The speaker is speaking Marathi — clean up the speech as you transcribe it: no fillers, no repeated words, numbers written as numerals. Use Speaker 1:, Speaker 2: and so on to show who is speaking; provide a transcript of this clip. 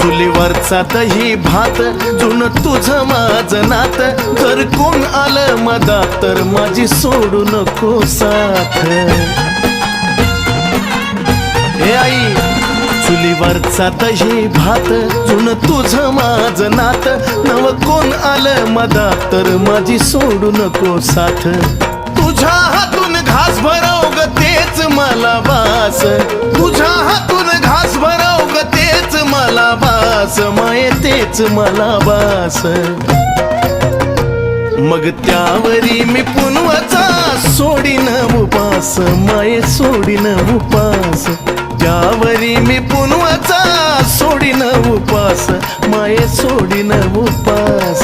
Speaker 1: चुलीवरचा दही भात जुन तुझं माझं नात, जर कोण आलं मधात तर माझी सोडू नको साथ. हे आई, चुलीवरचा दही भात जुन तुझं माझं नात, नव कोण आलं मधात तर माझी सोडू नको साथ. तुझ्या हातून घास भरव ग तेच मला बास, तुझ्या हातून घास भरव ग तेच मला बास, माये तेच मला बास. मग त्यावरी मी पुनवाचा सोडीन उपास, माये सोडीन उपास. त्यावरी मी पुनवाचा सोडीन उपास, माये सोडीन उपास.